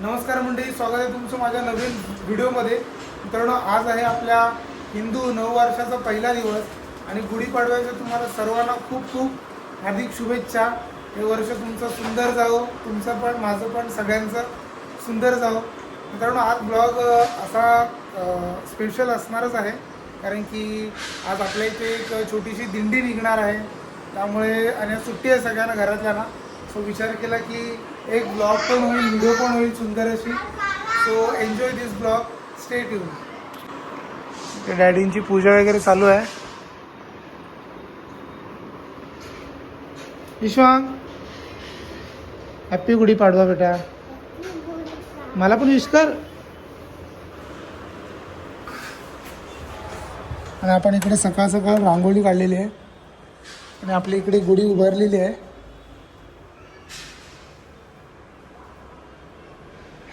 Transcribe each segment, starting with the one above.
नमस्कार मंडळी, स्वागत आहे तुमचं माझ्या नवीन व्हिडिओमध्ये. मित्रांनो, आज आहे आपल्या हिंदू नववर्षाचा पहिला दिवस आणि गुढीपाडव्याच्या तुम्हाला सर्वांना खूप खूप हार्दिक शुभेच्छा. हे वर्ष तुमचं सुंदर जावं, तुमचं पण माझं पण सगळ्यांचं सुंदर जावं. मित्रांनो, आज ब्लॉग असा स्पेशल असणारच आहे, कारण की आज आपल्या इथे एक छोटीशी दिंडी निघणार आहे. त्यामुळे आणि सुट्टी आहे सगळ्यांना घरातल्यांना. सो विचार केला की एक ब्लॉग पण होईल, व्हिडिओ पण होईल सुंदर अशी. सो एन्जॉय दिस ब्लॉग, स्टे ट्यून. डॅडींची पूजा वगैरे चालू आहे. विश्वांग, हॅपी गुढीपाडवा बेटा. मला पण विश कर. आणि आपण इकडे सकाळ सकाळ रांगोळी काढलेली आहे आणि आपल्या इकडे गुढी उभारलेली आहे.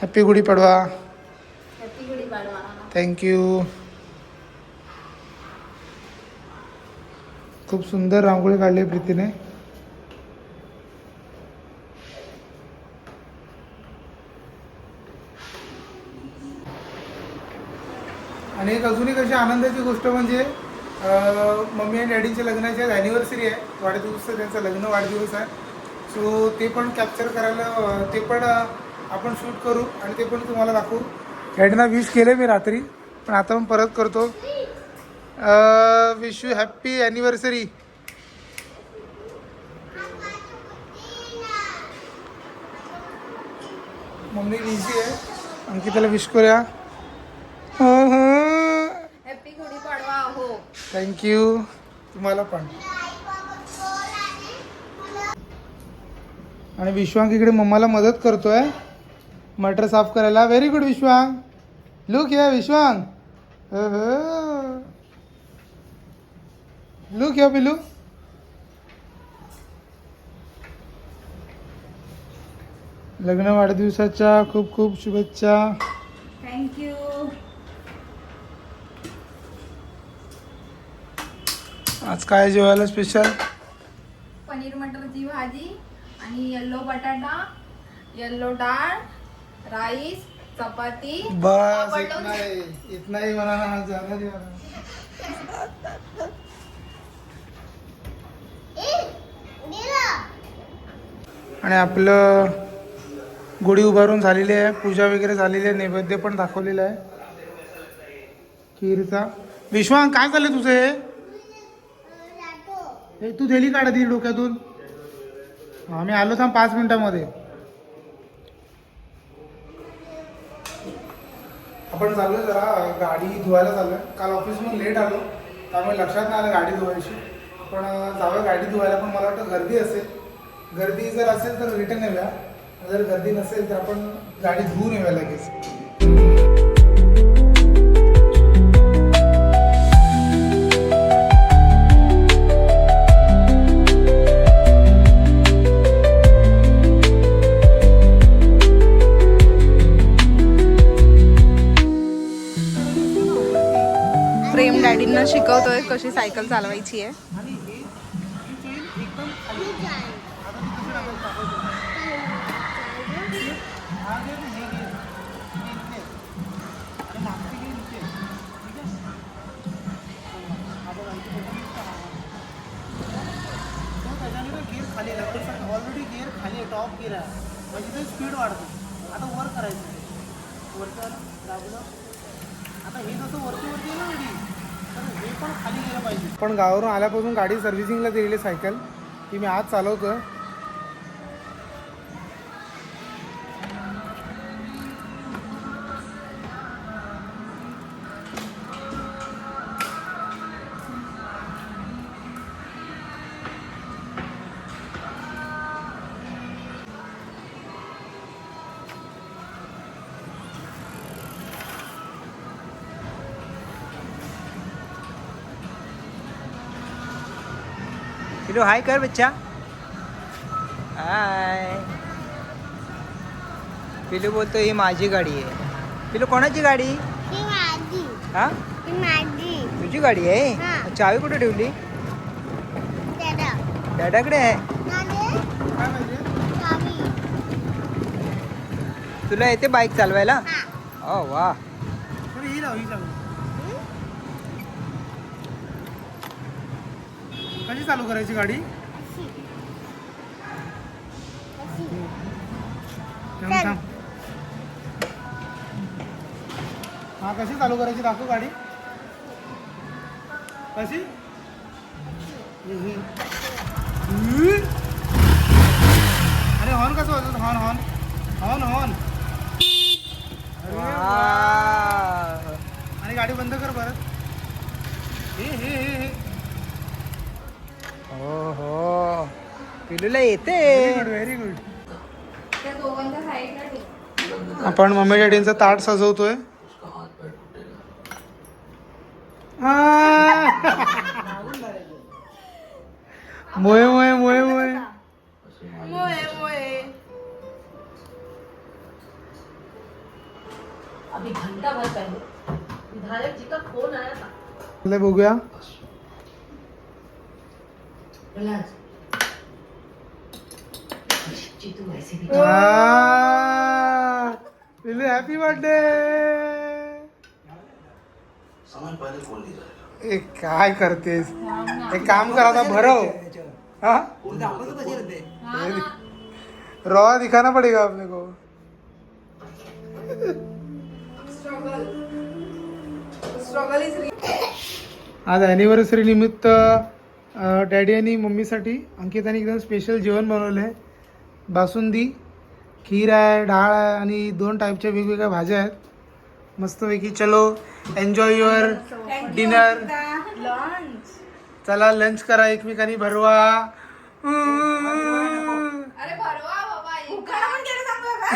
Happy Gudi Padwa. Happy Gudi Padwa. Thank you. खूप सुंदर रांगोळी काढली प्रीतीने. आणि एक अजून एक अशी आनंदाची गोष्ट म्हणजे मम्मी आणि डॅडीच्या लग्नाची आज ॲनिव्हर्सरी आहे, वाढदिवस, त्यांचं लग्न वाढदिवस आहे. सो ते पण कॅप्चर करायला, ते पण आपण शूट करू आणि ते पण तुम्हाला दाखवू. डॅडीना विश केलं मी रात्री, पण आता पण परत करतो. Wish you happy anniversary. Mummy busy आहे, अंकिताला विश करूया. हॅपी गुढीपाडवा. हो, थँक्यू. तुम्हाला पण. आणि विश्वांक इकडे मम्माला मदत करतोय मटर साफ करायला. Very good विश्वांक. लुक या विश्वांक. लुक या पिलू. लग्न वाढदिवसाच्या खूप खूप शुभेच्छा. थँक्यू. आज काय जेवायला स्पेशल? पनीर मटरची भाजी आणि येल्लो बटाटा, येल्लो डाळ, राईस, चपाती. बस इतना ही, इतना ही बनाना, ज्यादा नहीं बनाना. आणि आपलं गुढी उभारून झालेली आहे, पूजा वगैरे झालेली आहे, नैवेद्य पण दाखवलेला आहे खीरचा. विश्वांक, काय चाललंय तुझं हे? तू थैली काढ ती डोक्यातून. आम्ही आलो थांब 5 मिनिटामध्ये. आपण चाललोय जरा गाडी धुवायला चाललोय. काल ऑफिसमधून लेट आलो, त्यामुळे लक्षात नाही आलं गाडी धुवायची. पण जाऊया गाडी धुवायला. पण मला वाटतं गर्दी असेल. गर्दी जर असेल तर रिटर्न येऊया, जर गर्दी नसेल तर आपण गाडी धुवून येऊया लगेच. प्रेम डॅडींना शिकवतोय कशी सायकल चालवायची आहे. ऑलरेडी गिअर खाली, टॉप गिअर आहे, म्हणजे ते स्पीड वाढतो. आता वर करायचं, वरचं दाबलं. आता हे जसं वरती वरती आहे ना गाडी, तर हे पण खाली गेलं पाहिजे. पण गावावरून आल्यापासून गाडी सर्व्हिसिंगला दिलेली सायकल ती मी आज चालवतो. पिलू हाय कर बच्चा. हाय. पिलू बोलतो ही माझी गाडी आहे. पिलू कोणाची गाडी? ही माझी. हा, ही माझी. तुझी गाडी आहे. हा. चावी कुठे ठेवली? दादा. डॅडाकडे आहे. नाने. काय पाहिजे? चावी. तुला येते बाईक चालवायला? ओ वा. थोडी ही लाव, ही लाव. कशी चालू करायची गाडी? थांब, थांब. हा, कशी चालू करायची दाखव गाडी. कशी? अरे हॉर्न कसं वाजवतो? Horn horn horn horn. अरे वा. आणि गाडी बंद कर परत. हे हो हो, पिलूला येते. Very good. आपण मम्मी डॅडींचं ताट सजवतोय. मोये मोये मोये मोये. अभी घंटा भर पहले विधायक जी का फोन आया था। ले बघूया. जीतू ऐसे भी पिलू हॅपी बर्थडे. एक काय करतेस? एक काम कर आता, भरव. हाँ रवा दिखाना पड़ेगा अपने को. आज ॲनिव्हर्सरी निमित्त डॅडी आणि मम्मीसाठी अंकिताने एकदम स्पेशल जेवण बनवलं आहे. बासुंदी, खीर आहे, डाळ आहे आणि 2 टाईपच्या वेगवेगळ्या भाज्या आहेत. मस्तपैकी. चलो एन्जॉय युअर डिनर. चला लंच करा, एकमेकांनी भरवा. अरे भरवा बाबा, उखाणा पण घ्यायला सांगतो का?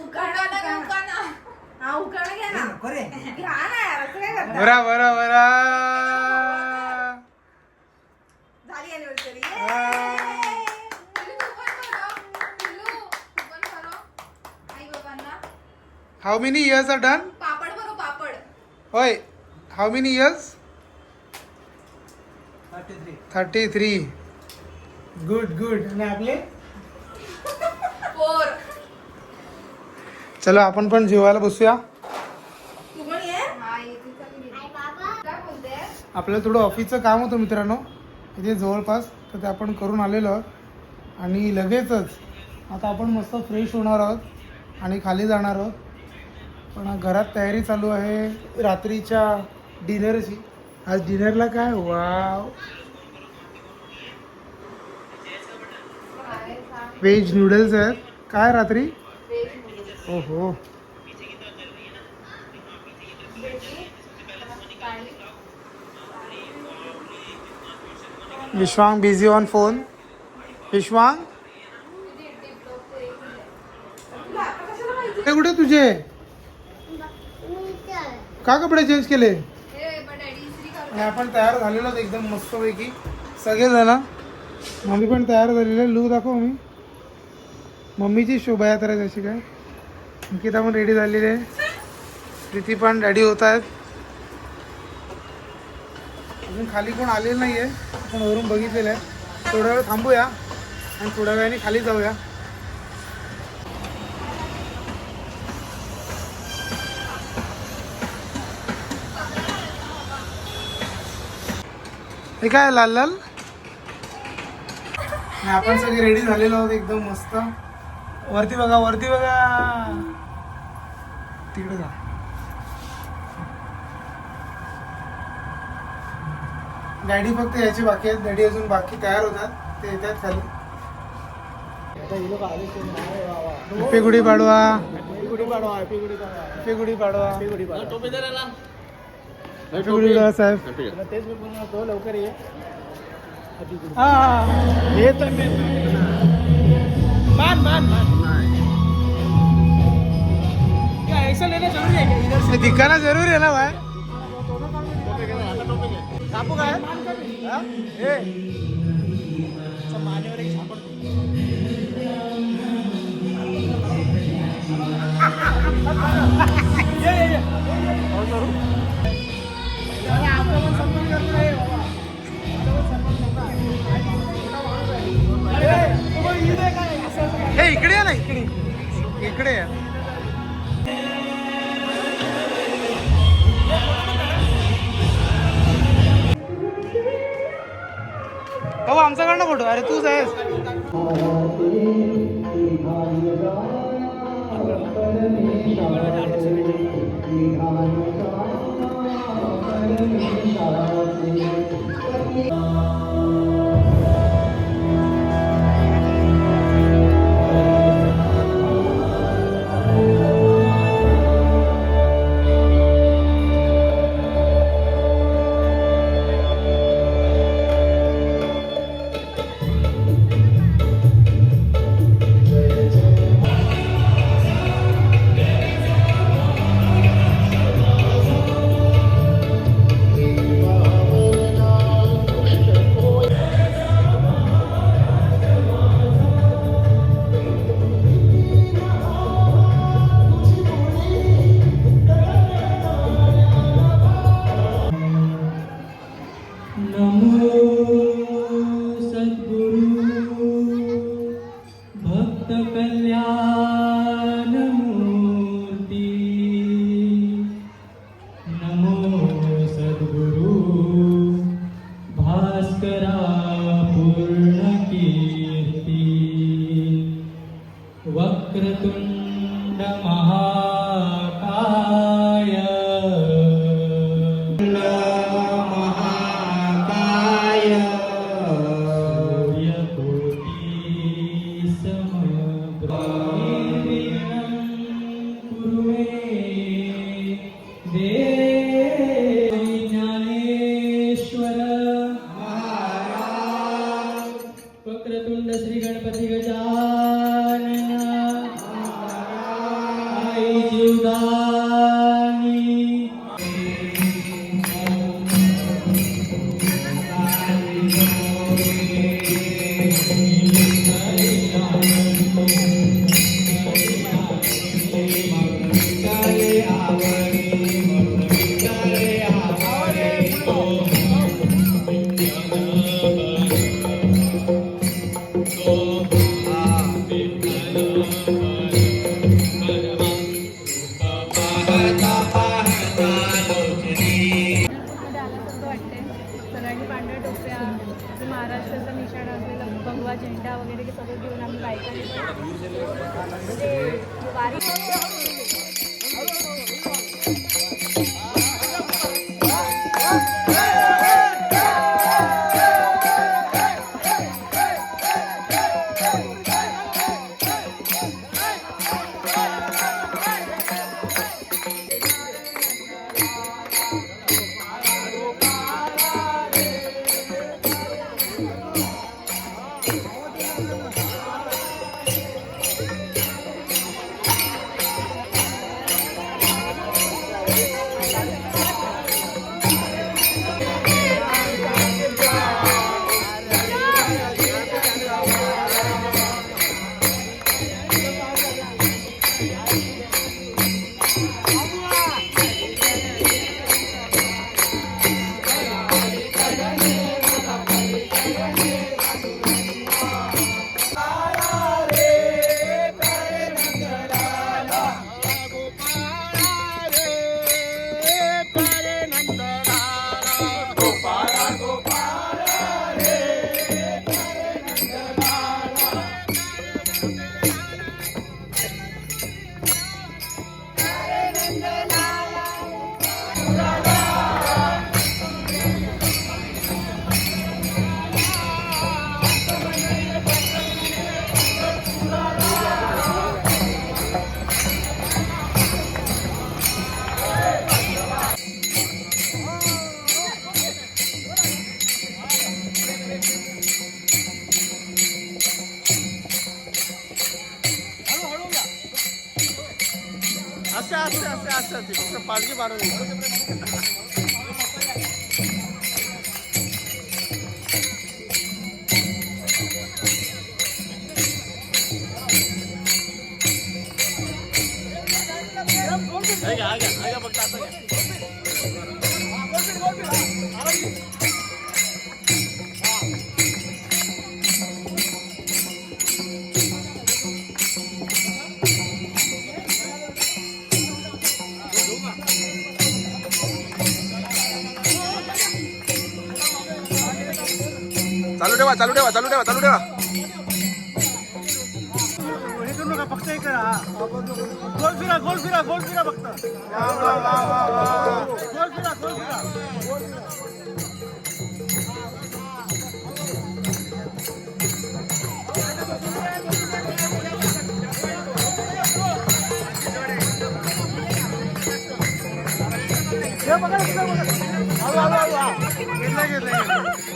उखाणा ना उखाणा. हा उखाणा घ्या ना. घ्या ना यार, असं काय करता? बरा बरा बरा. झाली anniversary. How many years are done? पापड भरो पापड. होय. How many years? 33. Good good. आणि आपले? 4. चलो आपण पण जेवायला बसूया. तू पण ये. हा येते चालली. काय बोलते? आपल्याला थोडं ऑफिसचं काम होतं मित्रांनो इथे जवळपास, तर ते आपण करून आलेलो आहोत. आणि लगेचच आता आपण मस्त फ्रेश होणार आहोत आणि खाली जाणार आहोत. पण घरात तयारी चालू आहे रात्रीच्या डिनरची. आज डिनरला काय? वाव, व्हेज नूडल्स आहेत. काय रात्री? ओहो. विश्वांग बिझी ऑन फोन. विश्वांग हे कुठे तुझे? का कपडे चेंज केले? आणि आपण तयार झालेलो आहोत एकदम मस्तपैकी सगळेजण. मम्मी पण तयार झालेली आहे. लूक दाखव मम्मी. मम्मीची शोभायात्रा आहे जशी काय. अंकिता पण रेडी झालेली आहे. प्रीती पण रेडी होत आहेत. अजून खाली कोण आलेलं नाही आहे. आपण वरून बघितलेलं आहे. थोडा वेळ थांबूया आणि थोड्या वेळाने खाली जाऊया. हे काय लाल लाल. आणि आपण सगळे रेडी झालेलो आहोत एकदम मस्त. वरती बघा, वरती बघा. तिकडे जा. डॅडी फक्त याची बाकी आहेत. डॅडी अजून बाकी तयार होतात. ते येतात खाली. हॅपी गुढी पाडवा. हॅपी गुढी पाडवा. हॅपी गुढी पाडवा. हॅपी गुढी पाडवा साहेब. तेच मी बोलणार होतो, लवकर ये. मान मान मान. ऐसा लेना जरूरी है क्या? इधर दिखाना जरूरी है ना भाई. छापू काय? मानेवर एक छापड. हे इकडे या ना, इकडे. इकडे या. हो आमच्याकडनं फोटो. अरे तूच आहेस. वक्रतुंड महाकाय सूर्यकोटि समप्रभा कुरु मे देव ज्ञानेश्वर महाराज. वक्रतुंड श्री गणपती गजानन आई जीवदानी. सगळ्यांनी पांढऱ्या टोप्या, महाराष्ट्राचा निशाण असलेला भगवा झेंडा वगैरे ते सगळं घेऊन आम्ही बायकांनी वारी. पालखी पाडून चालू ठेवा चालू ठेवा चालू ठेवा चालू ठेवा हे करू नका फक्त हे करा गोल फिरा गोल फिरा गोल फिरा फक्त गोल फिरा गोल फिरा हे बघा घेतलं घेतलं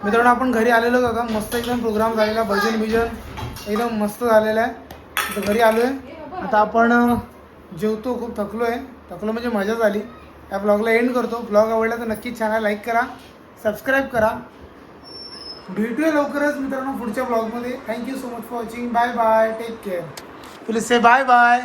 मित्रांनो आपण घरी आलेलो होता मस्त एकदम प्रोग्राम झालेला भजन बिजन एकदम मस्त झालेला आहे आता घरी आलो आहे आता आपण जेवतो खूप थकलो म्हणजे मजा झाली या ब्लॉगला एंड करतो ब्लॉग आवडला तर नक्कीच चॅनल लाईक करा सबस्क्राईब करा भेटूया लवकरच मित्रांनो पुढच्या ब्लॉगमध्ये thank you so much for watching bye bye take care please say bye bye